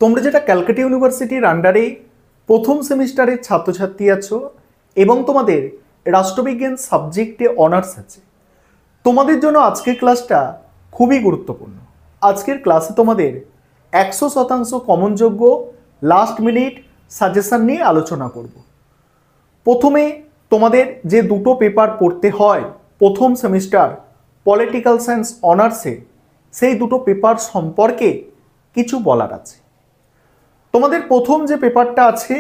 তোমরা যেটা ক্যালকাটা ইউনিভার্সিটির আন্ডারে প্রথম সেমিস্টারের ছাত্রছাত্রী আছো এবং তোমাদের রাষ্ট্রবিজ্ঞান সাবজেক্টে অনার্স আছে, তোমাদের জন্য আজকের ক্লাসটা খুবই গুরুত্বপূর্ণ। আজকের ক্লাসে তোমাদের 100% কমনযোগ্য লাস্ট মিনিট সাজেশন নিয়ে আলোচনা করব। প্রথমে তোমাদের যে দুটো পেপার পড়তে হয় প্রথম সেমিস্টার পলিটিক্যাল সায়েন্স অনার্সে, সেই দুটো পেপার সম্পর্কে কিছু বলার আছে। তোমাদের প্রথম যে পেপারটা আছে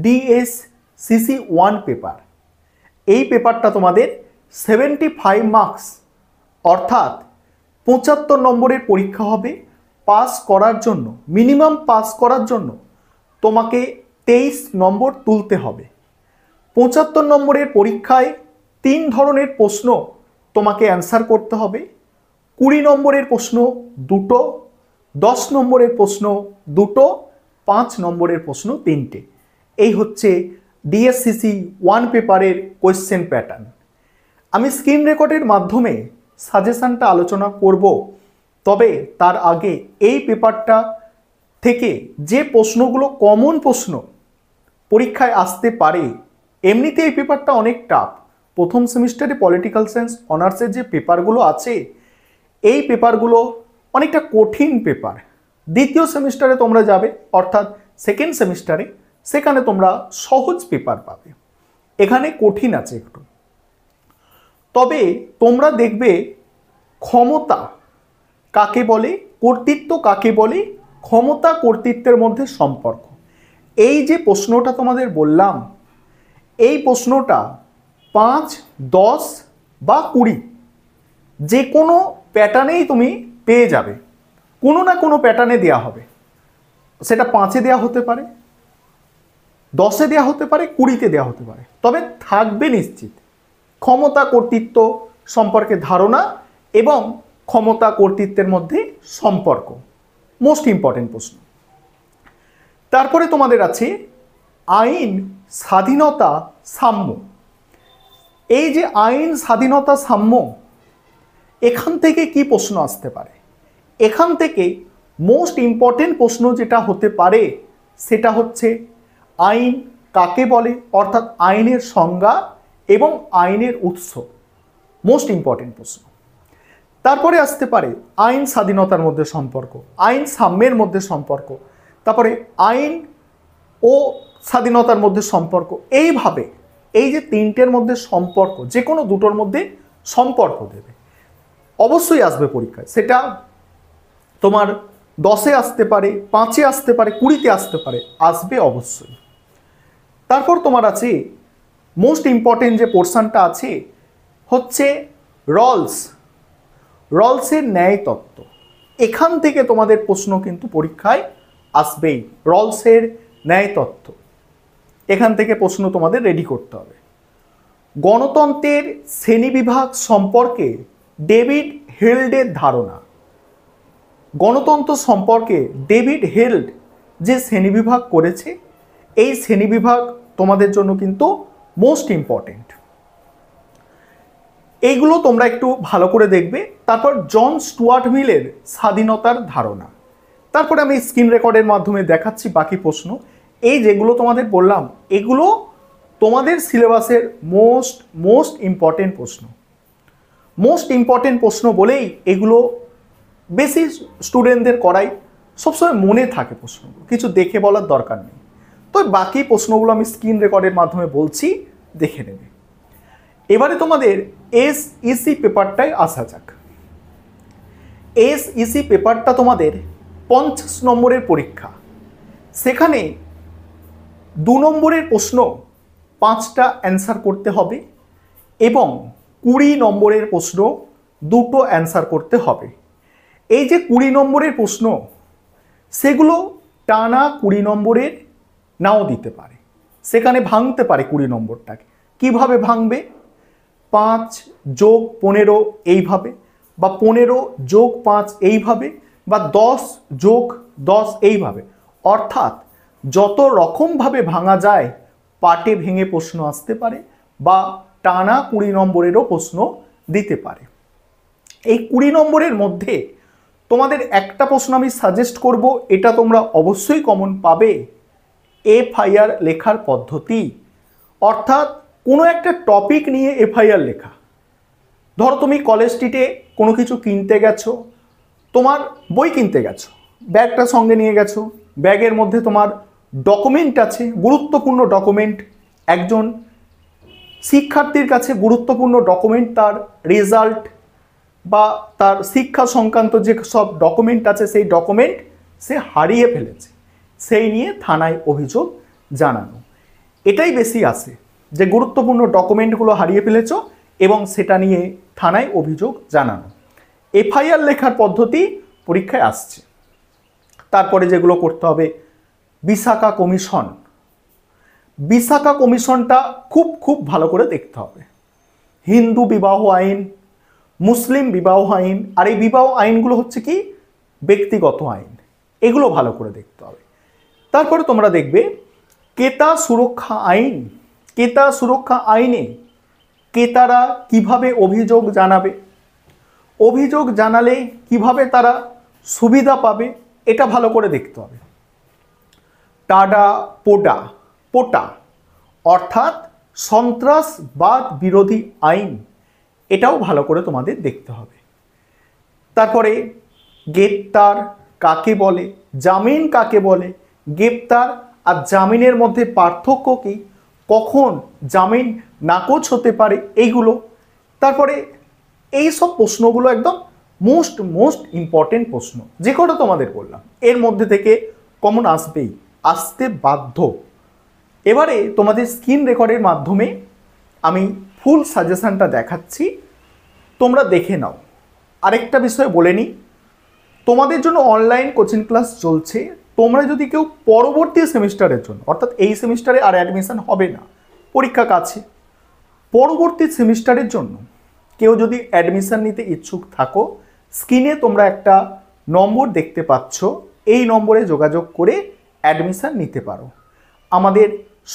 DSCC 1 পেপার, এই পেপারটা তোমাদের 75 মার্কস অর্থাৎ 75 নম্বরের পরীক্ষা হবে। পাস করার জন্য, মিনিমাম পাস করার জন্য তোমাকে 23 নম্বর তুলতে হবে। 75 নম্বরের পরীক্ষায় 3 ধরনের প্রশ্ন তোমাকে অ্যান্সার করতে হবে। 20 নম্বরের প্রশ্ন দুটো, 10 নম্বরের প্রশ্ন দুটো, 5 নম্বরের প্রশ্ন 3টে। এই হচ্ছে DSCC 1 পেপারের কোয়েশ্চেন প্যাটার্ন। আমি স্ক্রিন রেকর্ডের মাধ্যমে সাজেশনটা আলোচনা করব, তবে তার আগে এই পেপারটা থেকে যে প্রশ্নগুলো কমন প্রশ্ন পরীক্ষায় আসতে পারে, এমনিতে এই পেপারটা অনেক টাফ। প্রথম সেমিস্টারে পলিটিক্যাল সায়েন্স অনার্সের যে পেপারগুলো আছে, এই পেপারগুলো অনেকটা কঠিন পেপার। দ্বিতীয় সেমিস্টারে তোমরা যাবে অর্থাৎ সেকেন্ড সেমিস্টারে, সেখানে তোমরা সহজ পেপার পাবে। এখানে কঠিন আছে একটু। তবে তোমরা দেখবে ক্ষমতা কাকে বলে, কর্তৃত্ব কাকে বলে, ক্ষমতা কর্তৃত্বের মধ্যে সম্পর্ক, এই যে প্রশ্নটা তোমাদের বললাম, এই প্রশ্নটা 5, 10 বা 20 যে কোনো প্যাটার্নেই তুমি পেয়ে যাবে। কোনো না কোনো প্যাটার্নে দেওয়া হবে। সেটা 5-এ দেওয়া হতে পারে, 10-এ দেওয়া হতে পারে, 20-তে দেওয়া হতে পারে, তবে থাকবে নিশ্চিত ক্ষমতা কর্তৃত্ব সম্পর্কে ধারণা এবং ক্ষমতা কর্তৃত্বের মধ্যে সম্পর্ক, মোস্ট ইম্পর্টেন্ট প্রশ্ন। তারপরে তোমাদের আছে আইন, স্বাধীনতা, সাম্য। এই যে আইন, স্বাধীনতা, সাম্য, এখান থেকে কি প্রশ্ন আসতে পারে? এখান থেকে মোস্ট ইম্পর্টেন্ট প্রশ্ন যেটা হতে পারে সেটা হচ্ছে আইন কাকে বলে, অর্থাৎ আইনের সংজ্ঞা এবং আইনের উৎস, মোস্ট ইম্পর্টেন্ট প্রশ্ন। তারপরে আসতে পারে আইন স্বাধীনতার মধ্যে সম্পর্ক, আইন সাম্যের মধ্যে সম্পর্ক, তারপরে আইন ও স্বাধীনতার মধ্যে সম্পর্ক। এইভাবে এই যে 3টের মধ্যে সম্পর্ক, যে কোনো দুটোর মধ্যে সম্পর্ক দেবে, অবশ্যই আসবে পরীক্ষায়। সেটা তোমার 10-এ আসতে পারে, 5-এ আসতে পারে, 20-তে আসতে পারে, আসবে অবশ্যই। তারপর তোমার আছে মোস্ট ইম্পর্টেন্ট যে পোর্শনটা আছে হচ্ছে রলসের ন্যায় তত্ত্ব। এখান থেকে তোমাদের প্রশ্ন কিন্তু পরীক্ষায় আসবেই। রলসের ন্যায় তত্ত্ব, এখান থেকে প্রশ্ন তোমাদের রেডি করতে হবে। গণতন্ত্রের শ্রেণীবিভাগ সম্পর্কে ডেভিড হেল্ডের ধারণা। গণতন্ত্র সম্পর্কে ডেভিড হেল্ড যে শ্রেণীবিভাগ করেছে, এই শ্রেণীবিভাগ তোমাদের জন্য কিন্তু মোস্ট ইম্পর্টেন্ট। এইগুলো তোমরা একটু ভালো করে দেখবে। তারপর জন স্টুয়ার্ট মিলের স্বাধীনতার ধারণা। তারপরে আমি স্ক্রিন রেকর্ডের মাধ্যমে দেখাচ্ছি বাকি প্রশ্ন। এই যেগুলো তোমাদের বললাম, এগুলো তোমাদের সিলেবাসের মোস্ট ইম্পর্টেন্ট প্রশ্ন। মোস্ট ইম্পর্টেন্ট প্রশ্ন বলেই এগুলো বেশি স্টুডেন্টদের করাই, সবসময় মনে থাকে প্রশ্নগুলো, কিছু দেখে বলার দরকার নেই। তো বাকি প্রশ্নগুলো আমি স্ক্রিন রেকর্ডের মাধ্যমে বলছি, দেখে নেবে। এবারে তোমাদের SEC পেপারটায় আসা যাক। SEC পেপারটা তোমাদের 50 নম্বরের পরীক্ষা। সেখানে 2 নম্বরের প্রশ্ন 5টা অ্যান্সার করতে হবে এবং 20 নম্বরের প্রশ্ন 2টো অ্যান্সার করতে হবে। এই যে 20 নম্বরের প্রশ্ন, সেগুলো টানা 20 নম্বরের নাও দিতে পারে, সেখানে ভাঙতে পারে 20 নম্বরটাকে। কিভাবে ভাঙবে? 5 যোগ 15 এইভাবে, বা 15 যোগ 5 এইভাবে, বা 10 যোগ 10 এইভাবে। অর্থাৎ যত রকমভাবে ভাঙা যায়, পাটে ভেঙে প্রশ্ন আসতে পারে বা টানা 20 নম্বরেরও প্রশ্ন দিতে পারে। এই 20 নম্বরের মধ্যে তোমাদের একটা প্রশ্ন আমি সাজেস্ট করব, এটা তোমরা অবশ্যই কমন পাবে, এফআইআর লেখার পদ্ধতি। অর্থাৎ কোনো একটা টপিক নিয়ে এফআইআর লেখা। ধরো তুমি কলেজ স্ট্রিটে কোনো কিছু কিনতে গেছো, তোমার বই কিনতে গেছো, ব্যাগটা সঙ্গে নিয়ে গেছো, ব্যাগের মধ্যে তোমার ডকুমেন্ট আছে, গুরুত্বপূর্ণ ডকুমেন্ট। একজন শিক্ষার্থীর কাছে গুরুত্বপূর্ণ ডকুমেন্ট তার রেজাল্ট বা তার শিক্ষা সংক্রান্ত যে সব ডকুমেন্ট আছে, সেই ডকুমেন্ট সে হারিয়ে ফেলেছে, সেই নিয়ে থানায় অভিযোগ জানানো। এটাই বেশি আসে যে গুরুত্বপূর্ণ ডকুমেন্টগুলো হারিয়ে ফেলেছ এবং সেটা নিয়ে থানায় অভিযোগ জানানো। এফআইআর লেখার পদ্ধতি পরীক্ষায় আসছে। তারপরে যেগুলো করতে হবে, বিশাখা কমিশন। বিশাখা কমিশনটা খুব খুব ভালো করে দেখতে হবে। হিন্দু বিবাহ আইন, মুসলিম বিবাহ আইন, আর এই বিবাহ আইনগুলো হচ্ছে কি ব্যক্তিগত আইন, এগুলো ভালো করে দেখতে হবে। তারপরে তোমরা দেখবে ক্রেতা সুরক্ষা আইন। ক্রেতা সুরক্ষা আইনে ক্রেতারা কিভাবে অভিযোগ জানাবে, অভিযোগ জানালে কিভাবে তারা সুবিধা পাবে, এটা ভালো করে দেখতে হবে। টাডা পোডা পোটা অর্থাৎ সন্ত্রাসবাদ বিরোধী আইন, এটাও ভালো করে তোমাদের দেখতে হবে। তারপরে গ্রেপ্তার কাকে বলে, জামিন কাকে বলে, গ্রেপ্তার আর জামিনের মধ্যে পার্থক্য কী, কখন জামিন নাকচ হতে পারে, এইগুলো। তারপরে এই সব প্রশ্নগুলো একদম মোস্ট ইম্পর্টেন্ট প্রশ্ন, যে কটা তোমাদের বললাম এর মধ্যে থেকে কমন আসবেই, আসতে বাধ্য। এবারে তোমাদের স্ক্রিন রেকর্ডের মাধ্যমে আমি ফুল সাজেশনটা দেখাচ্ছি, তোমরা দেখে নাও। আরেকটা বিষয় বলে নিই, তোমাদের জন্য অনলাইন কোচিং ক্লাস চলছে। তোমরা যদি কেউ পরবর্তী সেমিস্টারের জন্য, অর্থাৎ এই সেমিস্টারে আর অ্যাডমিশন হবে না, পরীক্ষা কাছে, পরবর্তী সেমিস্টারের জন্য কেউ যদি অ্যাডমিশন নিতে ইচ্ছুক থাকো, স্ক্রিনে তোমরা একটা নম্বর দেখতে পাচ্ছ, এই নম্বরে যোগাযোগ করে অ্যাডমিশন নিতে পারো। আমাদের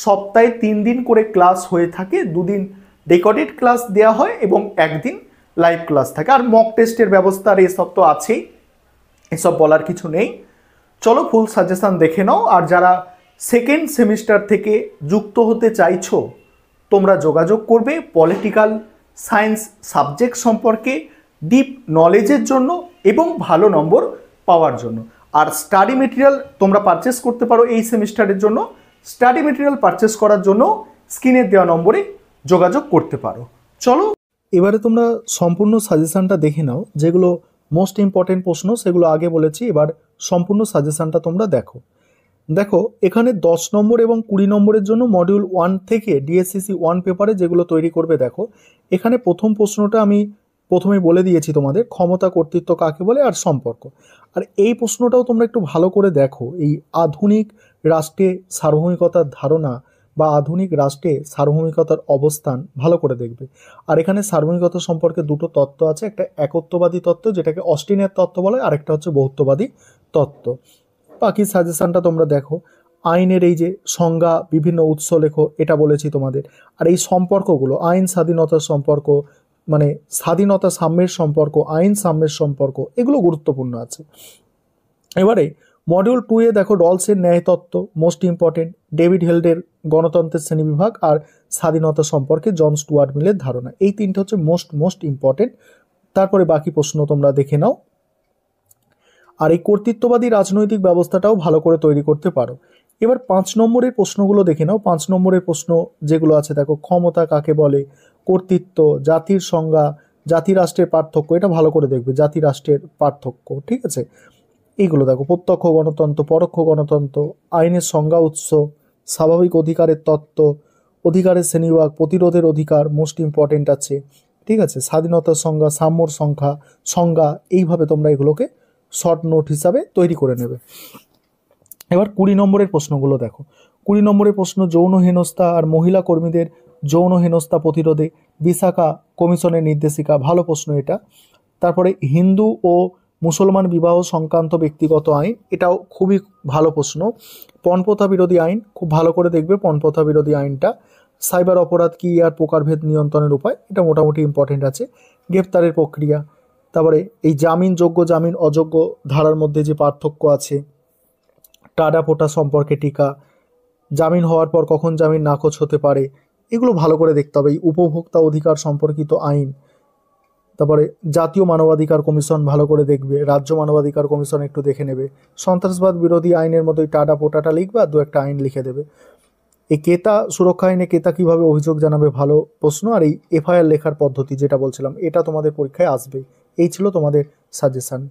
সপ্তাহে 3 দিন করে ক্লাস হয়ে থাকে, 2 দিন রেকর্ডেড ক্লাস দেওয়া হয় এবং 1 দিন লাইভ ক্লাস থাকে, আর মক টেস্টের ব্যবস্থা আর এসব তো আছেই, এসব বলার কিছু নেই। চলো ফুল সাজেশন দেখে নাও। আর যারা সেকেন্ড সেমিস্টার থেকে যুক্ত হতে চাইছো, তোমরা যোগাযোগ করবে পলিটিক্যাল সায়েন্স সাবজেক্ট সম্পর্কে ডিপ নলেজের জন্য এবং ভালো নম্বর পাওয়ার জন্য। আর স্টাডি মেটেরিয়াল তোমরা পারচেস করতে পারো এই সেমিস্টারের জন্য। স্টাডি মেটেরিয়াল পারচেস করার জন্য স্ক্রিনে দেওয়া নম্বরে যোগাযোগ করতে পারো। চলো এবারে তোমরা সম্পূর্ণ সাজেশনটা দেখে নাও, যেগুলো মোস্ট ইম্পর্টেন্ট প্রশ্ন সেগুলো আগে বলেছি, এবার সম্পূর্ণ সাজেশনটা তোমরা দেখো। দেখো এখানে 10 নম্বর এবং 20 নম্বরের জন্য মডিউল 1 থেকে ডিএসসিসি 1 পেপারে যেগুলো তৈরি করবে, দেখো এখানে প্রথম প্রশ্নটা আমি প্রথমেই বলে দিয়েছি তোমাদের, ক্ষমতা কর্তৃত্ব কাকে বলে আর সম্পর্ক। আর এই প্রশ্নটাও তোমরা একটু ভালো করে দেখো, এই আধুনিক রাষ্ট্রে সার্বভৌমিকতার ধারণা বা আধুনিক রাষ্ট্রে সার্বভৌমিকতার অবস্থান ভালো করে দেখবে। আর এখানে সার্বভৌমিকতা সম্পর্কে দুটো তত্ত্ব আছে, একটা একত্ববাদী তত্ত্ব যেটাকে অস্টিনের তত্ত্ব বলে, আরেকটা হচ্ছে বহুত্ববাদী তত্ত্ব। বাকি সাজেশনটা তোমরা দেখো। আইনের এই যে সংজ্ঞা, বিভিন্ন উৎস লেখো, এটা বলেছি তোমাদের। আর এই সম্পর্কগুলো, আইন স্বাধীনতার সম্পর্ক, মানে স্বাধীনতা সাম্যের সম্পর্ক, আইন সাম্যের সম্পর্ক, এগুলো গুরুত্বপূর্ণ আছে। এবারে মডিউল 2 এ দেখো রলসের ন্যায়তত্ত্ব মোস্ট ইম্পর্টেন্ট, ডেভিড হেল্ডের গণতন্ত্রের শ্রেণীবিভাগ আর স্বাধীনতা সম্পর্কে জন স্টুয়ার্ট মিলের ধারণা, এই তিনটে হচ্ছে মোস্ট ইম্পর্টেন্ট। তারপরে বাকি প্রশ্ন তোমরা দেখে নাও। আর এই কর্তৃত্ববাদী রাজনৈতিক ব্যবস্থাটাও ভালো করে তৈরি করতে পারো। এবার 5 নম্বরের প্রশ্নগুলো দেখে নাও। 5 নম্বরের প্রশ্ন যেগুলো আছে দেখো, ক্ষমতা কাকে বলে, কর্তৃত্ব, জাতির সংজ্ঞা, জাতি রাষ্ট্রের পার্থক্য, এটা ভালো করে দেখবে, জাতি রাষ্ট্রের পার্থক্য, ঠিক আছে। এইগুলো দেখো, প্রত্যক্ষ গণতন্ত্র, পরোক্ষ গণতন্ত্র, আইনের সংজ্ঞা উৎস, স্বাভাবিক অধিকারের তত্ত্ব, অধিকারের শ্রেণীবিভাগ, প্রতিরোধের অধিকার মোস্ট ইম্পর্টেন্ট আছে, ঠিক আছে। স্বাধীনতার সংজ্ঞা, সাম্যর সংজ্ঞা, এইভাবে তোমরা এগুলোকে শর্ট নোট হিসাবে তৈরি করে নেবে। এবার 20 নম্বরের প্রশ্নগুলো দেখো। 20 নম্বরের প্রশ্ন, যৌন হেনস্থা আর মহিলা কর্মীদের যৌন হেনস্থা প্রতিরোধে বিশাখা কমিশনের নির্দেশিকা, ভালো প্রশ্ন এটা। তারপরে হিন্দু ও মুসলমান বিবাহ সংক্রান্ত ব্যক্তিগত আইন, এটাও খুবই ভালো প্রশ্ন। পণপ্রথা বিরোধী আইন খুব ভালো করে দেখবে, পণপ্রথা বিরোধী আইনটা। সাইবার অপরাধ কি আর প্রকারভেদ নিয়ন্ত্রণের উপায়, এটা মোটামুটি ইম্পর্টেন্ট আছে। গ্রেপ্তারের প্রক্রিয়া, তারপরে এই জামিনযোগ্য জামিন অযোগ্য ধারার মধ্যে যে পার্থক্য আছে, টাডা পোটা সম্পর্কে টিকা, জামিন হওয়ার পর কখন জামিন নাকচ হতে পারে, এগুলো ভালো করে দেখতে হবে। এই উপভোক্তা অধিকার সম্পর্কিত আইন, তারপরে জাতীয় মানবাধিকার কমিশন ভালো করে দেখবে, রাজ্য মানবাধিকার কমিশন একটু দেখে নেবে, সন্ত্রাসবাদ বিরোধী আইনের মতো এই টাডা পোটাটা লিখবে আর দু একটা আইন লিখে দেবে। এই ক্রেতা সুরক্ষা আইনে ক্রেতা কীভাবে অভিযোগ জানাবে, ভালো প্রশ্ন। আর এই এফআইআর লেখার পদ্ধতি যেটা বলছিলাম, এটা তোমাদের পরীক্ষায় আসবে। এই ছিল তোমাদের সাজেশান।